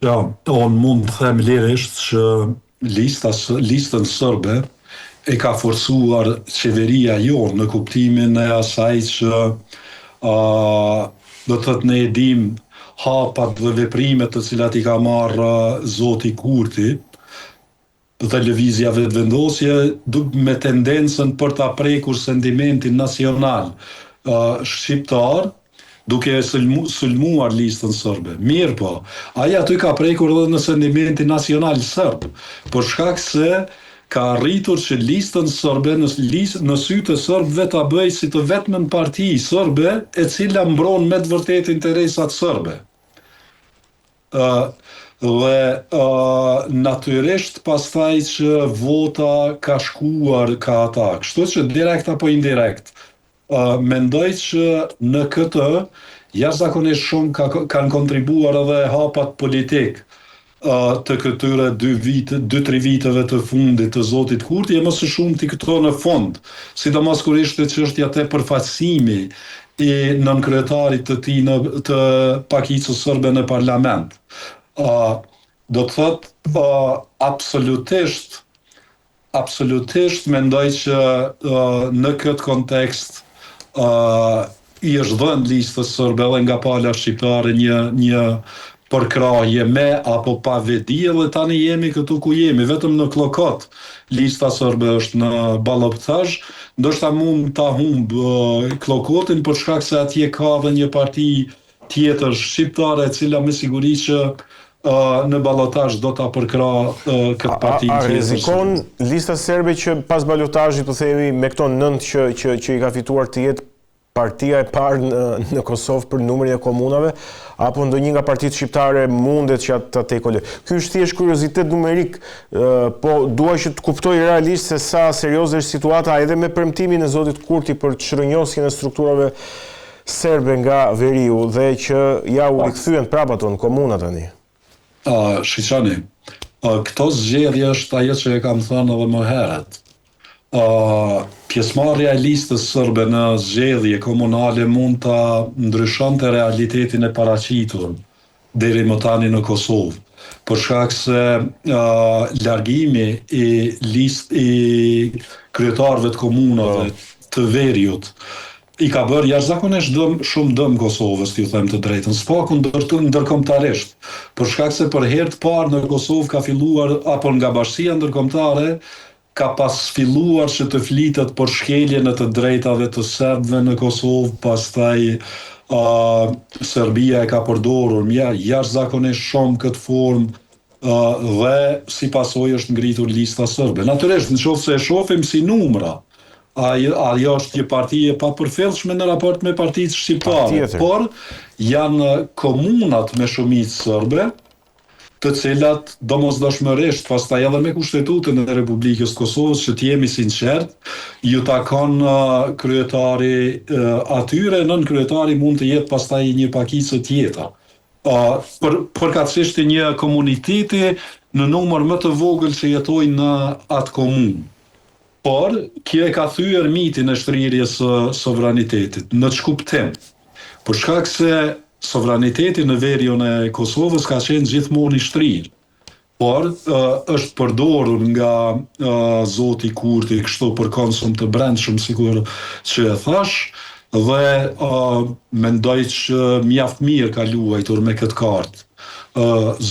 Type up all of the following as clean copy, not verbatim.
Ja, unë mund të them lirisht që listën sërbe e ka forcuar qeveria jonë në kuptimin e asaj që do të thëtë ne e dim hapat dhe veprimet të cilat i ka marrë Zoti Kurti dhe lëvizja vetëvendosje me tendencën për ta prekur sentimentin nacional shqiptar duke sulmuar listën sërbe. Mirë po, aja aty ka prekur edhe në sentimentin nacional sërb, për shkak se ka arritur që listën sërbe në sytë e sërbëve ta bëj si të vetmën parti sërbe e cila mbron me të vërtet interesat sërbe. Dhe natyrisht pastaj që vota ka shkuar ka ata. Kështu që direkt apo indirekt, mendoj që në këtë jashtëzakonisht shumë kanë kontribuar edhe hapat politik të këtyre 2-3 viteve të fundit të Zotit Kurti, e më së shumti këto në fond, sidomos kur ishte çështja e përfaqësimi i nënkryetarit të tij të pakicës sërbe në parlament. Do të thotë absolutisht mendoj që në këtë kontekst i është dhënë listës sërbe dhe nga pala shqiptare një përkrahje me apo pa vedi, dhe tani jemi këtu ku jemi, vetëm në Klokot lista sërbe është në ballotazh, ndoshta mund ta humb Klokotin për shkak se atje ka edhe një parti tjetër shqiptare e cila me siguri që në ballotazh do ta përkrah këtë parti tjetër. A rrezikon lista serbe që pas ballotazhit, po themi, me këto 9 që i ka fituar të jetë partia e parë në Kosovë për numrin e komunave, apo ndonjë nga partitë shqiptare mundet që ta tekolë? Ky është thjesht kuriozitet numerik, po dua që të kuptoj realisht se sa serioze është situata edhe me premtimin e Zotit Kurti për çrënjosjen e strukturave serbe nga veriu dhe që ja u rikthyen prapë ato në komuna tani. Shiqani, këto zgjedhje është ajo që e kam thënë edhe më herët. Pjesëmarrja e listës sërbe në zgjedhje komunale mund ta ndryshonte realitetin e paraqitur deri më tani në Kosovë, për shkak se largimi i kryetarëve të komunave të veriut i ka bërë jashtëzakonisht shumë dëm Kosovës, t'ju them të drejtën, s'paku ndërkombëtarisht, për shkak se për herë të parë në Kosovë ka filluar, apo nga Bashkia Ndërkombëtare, ka pas filluar që të flitet për shkeljen e të drejtave të serbëve në Kosovë, pastaj Serbia e ka përdorur jashtëzakonisht shumë këtë formë dhe si pasojë është ngritur lista sërbe. Natyrisht, nëse e shohim si numra, ajo është një parti e papërfillshme në raport me partitë shqiptare, por janë komunat me shumicë sërbe, të cilat domosdoshmërisht pastaj edhe me Kushtetutën e Republikës së Kosovës, që të jemi sinqert, ju takon kryetari atyre, nën kryetari mund të jetë pastaj një pakicë tjetër. Përkatësisht një komuniteti në numër më të vogël që jetojnë në atë komunë. Por, kjo e ka thyer mitin e shtrirjes së sovranitetit, në ç'kuptim. Për shkak se sovraniteti në veriun e Kosovës ka qenë gjithmonë i shtrirë, por është përdorur nga Zoti Kurti kështu për konsum të brendshëm, sikur që e thash, dhe mendoj që mjaft mirë ka luajtur me këtë kartë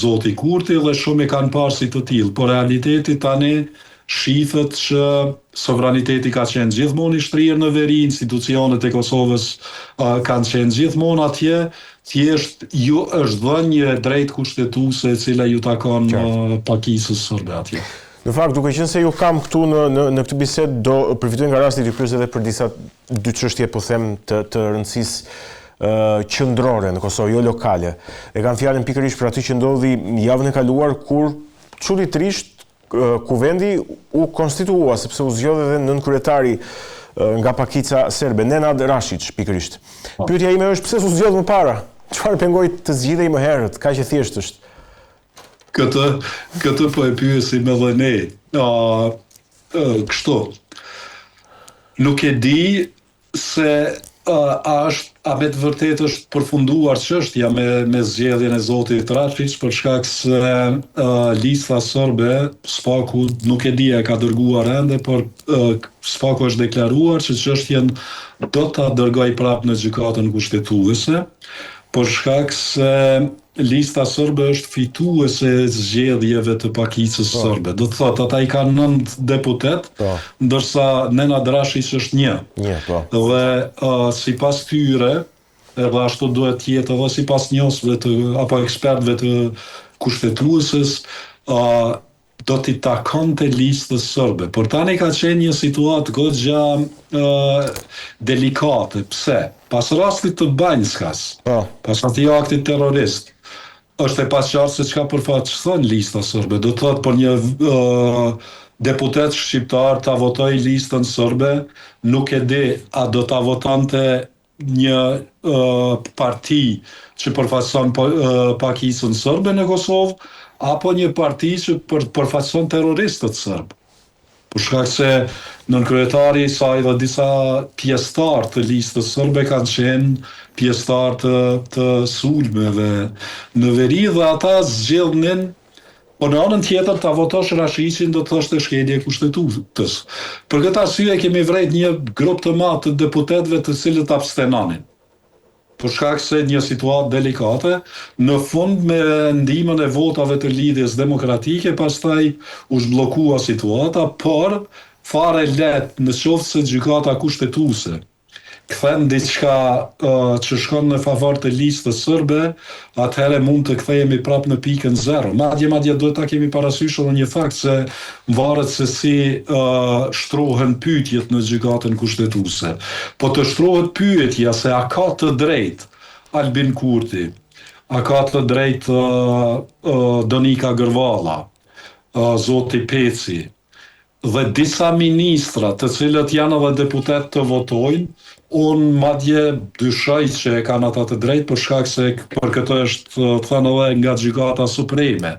Zoti Kurti dhe shumë e kanë parë si të tillë, por realiteti tani shifet që sovraniteti ka qenë gjithmonë i shtrirë në veri, institucionet e Kosovës kanë qenë gjithmonë atje, thjesht ju është dhënë një drejtë kushtetuese e cila ju takon pakicës sërbe atje. Në fakt, duke qenë se ju kam këtu në këtë bisedë, do përfitoj nga rasti të pyes edhe për disa dy çështje, po them, të rëndësisë qendrore në Kosovë, jo lokale. E kam fjalën pikërisht për atë që ndodhi javën e kaluar, kur çuditërisht kuvendi u konstitua, sepse u zgjodhi edhe nënkryetari nga pakica serbe, Nenad Rashić, pikërisht. Pyetja ime është pse s'u zgjodh më para? Çfarë pengoi të zgjidhej më herët? Kaq e thjeshtë është. Këtë po e pyesim edhe ne. Kështu. Nuk e di se a me të vërtet është përfunduar çështja me zgjedhjen e zotit Račić, për shkak se lista sërbe spaku nuk e di e ka dërguar ende, por spaku është deklaruar që çështjen do ta dërgoj prapë në gjykatën kushtetuese, për shkak se lista sërbe është fituese e zgjedhjeve të pakicës sërbe. Do të thotë, ata i kanë 9 deputet, ndërsa Nenad Drašić është 1. Dhe sipas tyre, edhe ashtu duhet tjetë, edhe sipas njohësve apo ekspertëve të kushtetuesës, do t'i takonte listës sërbe. Por tani ka qenë një situatë goxha delikate. Pse? Pas rastit të Banjskas, pas atij aktit terrorist, është e pasqartë se çka përfaqëson lista sërbe. Do të thotë për një deputet shqiptar ta votoj listën sërbe, nuk e di a do ta votonte një parti që përfaqëson pakicën sërbe në Kosovë, apo një parti që përfaqëson terroristët sërbë. Për shkak se nënkryetari i saj dhe disa pjesëtar të listës sërbe kanë qenë pjesëtar të sulmeve në veri, dhe ata zgjedhnin, po në anën tjetër ta votosh Rašićin do të thoshte shkelje e kushtetues. Për këtë arsye kemi vrejt një grup të madh të deputetëve të cilët abstenonin. Për shkak se një situatë delikate, në fund me ndihmën e votave të Lidhjes Demokratike, pastaj u zhbllokua situata, por fare lehtë në qoftë se gjykata kushtetuese kthen diçka që shkon në favor të listës sërbe, atëherë mund të kthehemi prapë në pikën 0. Madje duhet ta kemi parasysh edhe një fakt se varet se si shtrohen pyetjet në gjykatën kushtetuese. Po të shtrohet pyetja se a ka të drejtë Albin Kurti, a ka të drejtë Donika Gërvalla, zoti Peci dhe disa ministra të cilët janë edhe deputet të votojnë, unë madje dyshoj që e kanë ata të drejtë, për shkak se për këtë është thënë edhe nga gjykata supreme,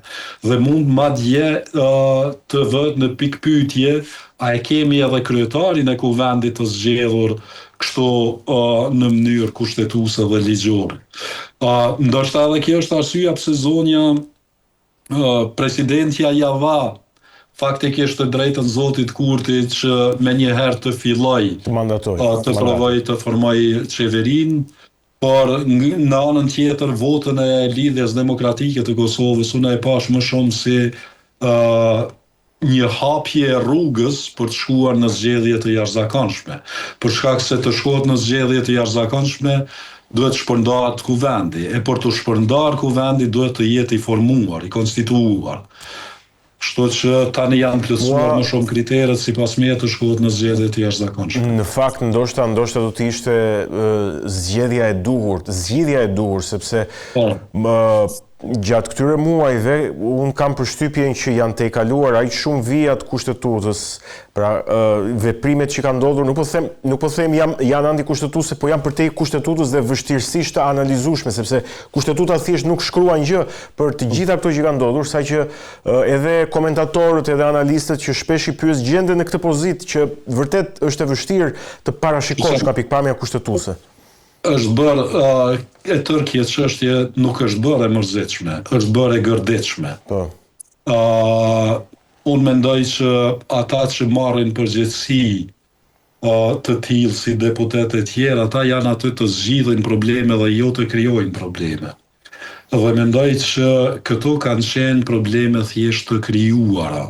dhe mund madje të vët në pikë pyetje a e kemi edhe kryetarin e kuvendit të zgjedhur kështu në mënyrë kushtetuese dhe ligjore. Ndoshta edhe kjo është arsyeja pse zonja presidentja Java faktikisht të drejtën zotit Kurti që me njëherë të filloj të provoj të formoj qeverin, por në anën tjetër votën e Lidhjes Demokratike të Kosovës unë e pash më shumë si një hapje rrugës për të shkuar në zgjedhje të jashtëzakonshme. Për shkak se të shkohet në zgjedhje të jashtëzakonshme, duhet shpërndahet kuvendi, e për të shpërndar kuvendi duhet të jetë i formuar, i konstituar. Kështu që tani janë plotësuar më shumë kriteret sipas meje të shkohet në zgjedhje të jashtëzakonshme. Në fakt ndoshta do të ishte zgjedhja e duhur, sepse gjatë këtyre muajve unë kam përshtypjen që janë te kaluar aq shumë vijat kushtetutës, pra veprimet që kanë ndodhur, nuk po them janë antikushtetuese, po janë përtej kushtetutës dhe vështirësisht të analizueshme, sepse kushtetuta thjesht nuk shkruan gjë për të gjitha këto që kanë ndodhur, saqë edhe komentatorët edhe analistët që shpesh i pyes gjenden në këtë pozitë që vërtet është e vështirë të parashikosh nga pikpamja kushtetuese. Është bërë e tërë kjo çështje nuk është bërë e mërzitshme, është bërë e gërditshme. Unë mendoj që ata që marrin përgjegjësi të tillë si deputet e tjerë, ata janë aty të zgjidhin probleme dhe jo të krijojnë probleme. Dhe mendoj që këto kanë qenë probleme thjesht të krijuara,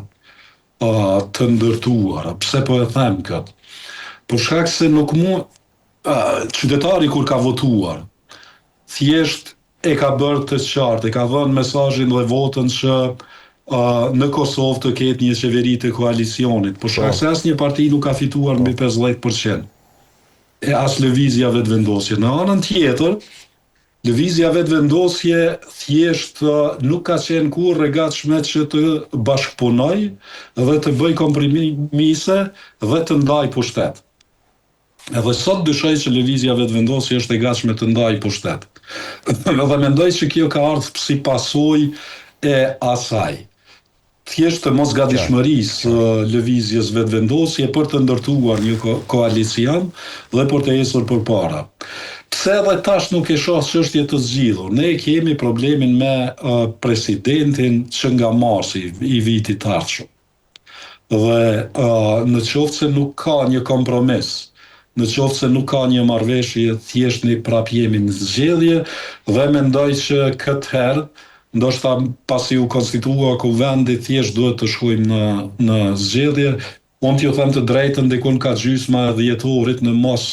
të ndërtuara. Pse po e them këtë? Për shkak se nuk mund qytetari kur ka votuar, thjesht e ka bërë të qartë, e ka dhënë mesazhin dhe votën që në Kosovë të ketë një qeveri të koalicionit, por shkak se asnjë parti nuk ka fituar mbi 50%. E as lëvizja vetëvendosje. Në anën tjetër, lëvizja vetëvendosje thjesht nuk ka qenë kurrë e gatshme që të bashkëpunoj dhe të bëj kompromise dhe të ndaj pushtet. Edhe sot dyshoj që lëvizja vetëvendosje është e gatshme të ndajë pushtet. Dhe mendoj që kjo ka ardhur si pasojë e asaj. thjesht të mosgatishmërisë lëvizjes vetëvendosje për të ndërtuar një koalicion dhe për të ecur përpara. Pse edhe tash nuk e shoh çështje të zgjidhur? Ne kemi problemin me presidentin që nga marsi i vitit të ardhshëm. Dhe në qoftë se nuk ka një kompromis, në qoftë se nuk ka një marrëveshje, thjesht ne prap jemi në zgjedhje dhe mendoj që këtë herë, ndoshta pasi u konstitua kuvendi, thjesht duhet të shkojmë në zgjedhje. Unë t'ju them të drejtën, dikun ka gjysma e dhjetorit në mos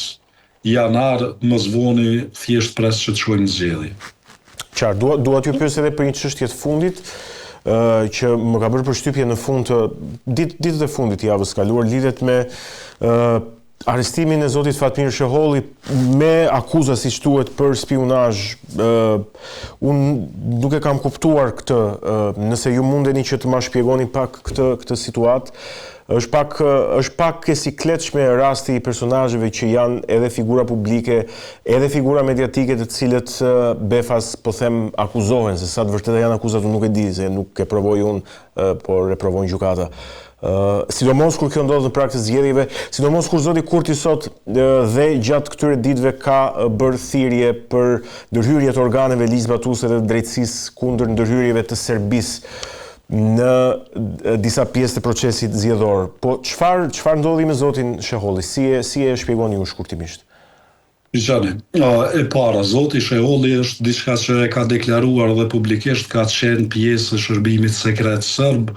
janar, mos voni, thjesht pres që të shkojmë në zgjedhje. Qartë, dua t'ju pyes edhe për një çështje të fundit, që më ka bërë përshtypje në fund të ditët e fundit të javës kaluar, lidhet me arrestimin e zotit Fatmir Sheholli me akuza, siç thuhet, për spionazh. Unë nuk e kam kuptuar këtë, nëse ju mundeni që të ma shpjegoni pak këtë situatë. Është pak e sikletshme rasti i personazheve që janë edhe figura publike, edhe figura mediatike, të cilët befas, po them, akuzohen, se sa të vërtetë janë akuzat unë nuk e di, se nuk e provoj unë, por e provojnë gjykata. Sidomos kur kjo ndodh në prag të zgjedhjeve, sidomos kur zoti Kurti sot dhe gjatë këtyre ditëve ka bërë thirrje për ndërhyrje të organeve ligjzbatuese dhe drejtësisë kundër ndërhyrjeve të Serbisë në disa pjesë të procesit zgjedhor. Po çfarë ndodhi me zotin Sheholli? Si e shpjegoni ju shkurtimisht? Gjani, e para, zoti Sheholli është diçka që e ka deklaruar dhe publikisht, ka qenë pjesë e shërbimit sekret serb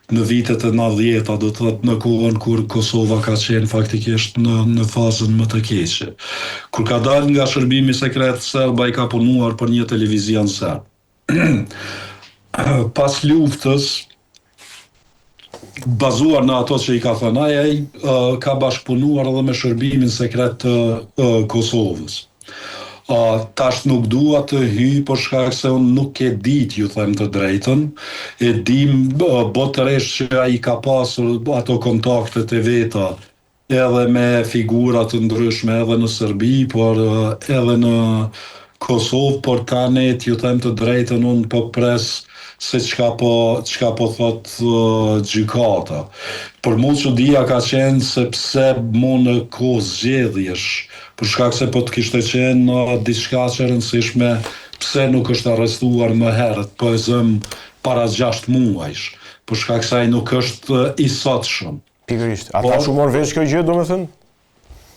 në vitet e 90-ta, do të thotë në kohën kur Kosova ka qenë faktikisht në fazën më të keqe. Kur ka dalë nga shërbimi sekret serb, ai ka punuar për një televizion serb. Pas luftës, bazuar në ato që i ka thënë ai, ka bashkëpunuar edhe me shërbimin sekret të Kosovës. Tash nuk dua të hyj për shkak se unë nuk e di, ju them të drejtën, e dim botërisht që ai ka pasur ato kontaktet e veta edhe me figura të ndryshme edhe në Serbi, por edhe në Kosovë, por tani, ju them të drejtën, unë po pres se çka po thot gjykata. Për mua çudia ka qenë se pse mu në kohë zgjedhjesh, për shkak se po të kishte qenë diçka që e rëndësishme, pse nuk është arrestuar më herët, po e zëm para 6 muajsh, për shkak se ai nuk është i sotshëm. Pikërisht. Ata shumë morë vesh kjo gjë, domethënë?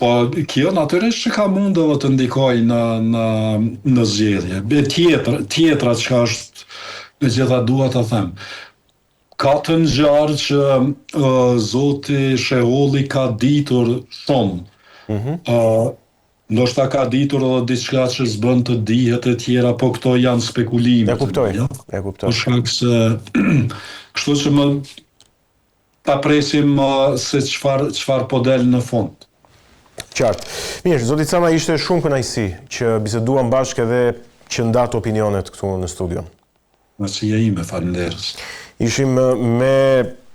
Po, kjo natyrisht që ka mundë dhe të ndikoj në zgjedhje. Tjetra që është, me gjitha dua të them, ka të ngjarë që zoti Sheholli ka ditur shumë. Ndoshta ka ditur edhe diçka që s'bën të dihet e tjera, po këto janë spekulime. E kuptoj. Për shkak se kështu që ta presim se çfarë po del në fund. Qartë. Mirë, zoti Cama, ishte shumë kënaqësi që biseduam bashkë edhe që ndat opinionet këtu në studio. Kënaqësia ime, faleminderit. Ishim me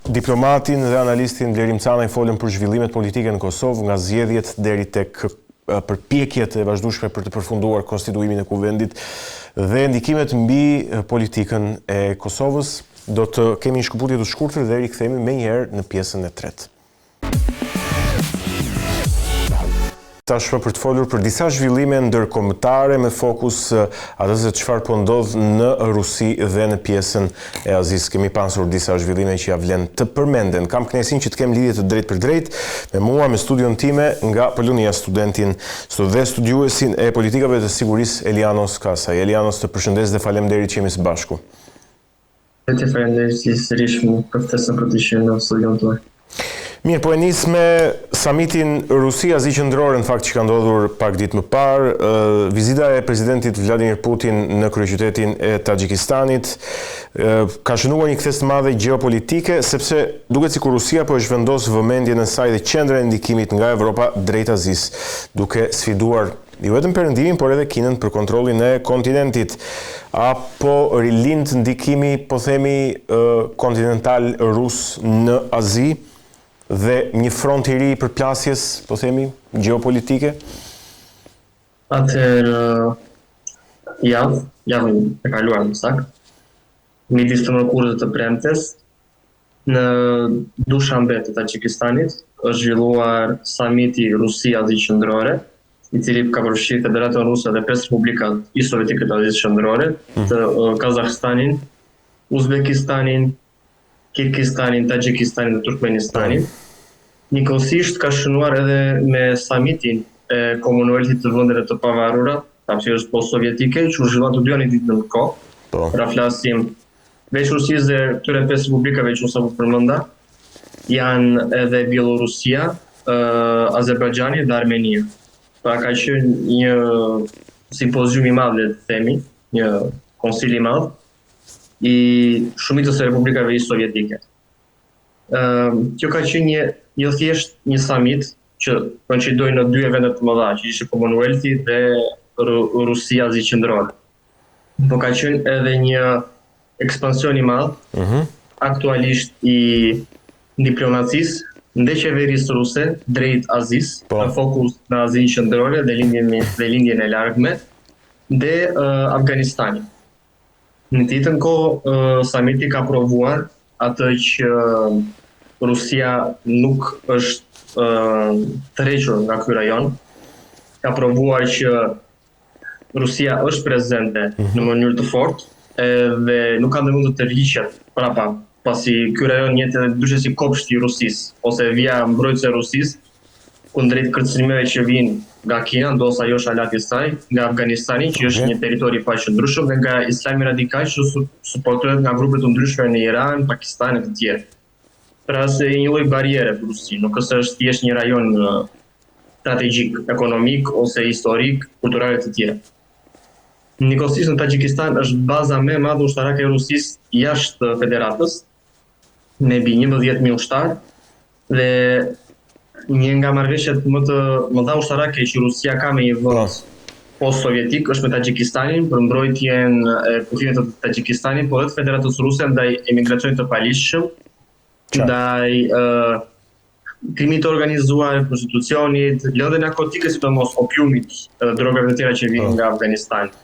diplomatin dhe analistin Blerim Cama, i folëm për zhvillimet politike në Kosovë, nga zgjedhjet deri tek përpjekjet e vazhdueshme për të përfunduar konstituimin e kuvendit dhe ndikimet mbi politikën e Kosovës. Do të kemi një shkëputje të shkurtër dhe rikthehemi menjëherë në pjesën e tretë. Tashmë për të folur për disa zhvillime ndërkombëtare me fokus atë se çfarë po ndodh në Rusi dhe në pjesën e Azisë. Kemi pasur disa zhvillime që ja vlen të përmenden. Kam kënaqësinë që të kem lidhje të drejtë për drejtë me mua, me studion time nga Polonia, studentin dhe studiuesin e politikave të sigurisë Elianos Kasaj. Elianos, të përshëndes dhe faleminderit që jemi së bashku. Të faleminderit si sërish më përftesën për të qenë në studion tuaj. Mirë, po e nis me samitin Rusi-Azi qendrore, në fakt, që ka ndodhur pak ditë më parë, vizita e presidentit Vladimir Putin në kryeqytetin e Taxhikistanit ka shënuar një kthes të madhe gjeopolitike, sepse duket sikur Rusia po e zhvendos vëmendjen e saj dhe qendrën e ndikimit nga Evropa drejt Azisë, duke sfiduar jo vetëm Perëndimin, por edhe Kinën për kontrollin e kontinentit. Apo rilind ndikimi, po themi, kontinental rus në Azi dhe një front i ri i përplasjes, po themi, gjeopolitike? Atëherë, javën e kaluar më saktë, midis të mërkurët të premtes, në Dushanbe të Tajikistanit është zhvilluar samiti Rusia-Azia Qendrore, i cili ka përfshirë Federatën Ruse dhe 5 republikat i Sovjetike të Azisë Qendrore, të Kazakstanin, Uzbekistanin, Kirgistanin, Tajikistanin dhe Turkmenistanin. Njëkohësisht ka shënuar edhe me samitin e Komonveltit të Vendeve të Pavarura, që është post-sovjetike, që u zhvillua të dy anit ditë në kohë. Pra flasim veç Rusisë dhe këtyre 5 republikave që unë sapo përmenda, janë edhe Bielorusia, Azerbajxhani dhe Armenia. Pra ka qenë një simpozium i madh, le të themi, një konsil i madh i shumicës së republikave i sovjetike. Kjo ka qenë jo thjesht një summit që koincidoi në dy evente të mëdha, që ishte Commonwealthi dhe Rusia-Azia Qendrore. Po ka qenë edhe një ekspansion i madh, aktualisht i diplomacisë ndë qeverisë ruse drejt Azisë, me fokus në Azinë Qendrore dhe lindjen e largme, dhe Afganistanit. Në të njëjtën kohë, samiti ka provuar atë që Rusia nuk është tërhequr nga ky rajon, ka provuar që Rusia është prezente në mënyrë të fortë dhe nuk ka ndërmend të tërhiqet prapa, pasi ky rajon jetë edhe ndryshe si kopshti i Rusisë ose vija mbrojtëse e Rusisë, kundrejt kërcënimeve që vijnë nga Kina, ndoshta jo shalat i saj, nga Afganistani, që është një territor i paqëndrueshëm, dhe nga Islami radikal që suportohet nga grupe të ndryshme në Iran, Pakistan e të tjerë. Pra është një lloj barriere për Rusinë, nuk është thjesht një rajon strategjik, ekonomik ose historik, kultural e të tjerë. Njëkohësisht në Tagjikistan është baza më e madhe ushtarake e Rusisë jashtë federatës, me mbi 11.000 ushtarë, dhe një nga marrëveshjet më të mëdha ushtarake që Rusia ka me një vend post-sovjetik është me Tajikistanin për mbrojtjen e kufijve të Tajikistanit, por edhe të Federatës Ruse ndaj emigracionit të paligjshëm, ndaj krimit të organizuar, prostitucionit, lëndë narkotike, sidomos opiumit, drogave të tjera që vijnë nga Afganistan.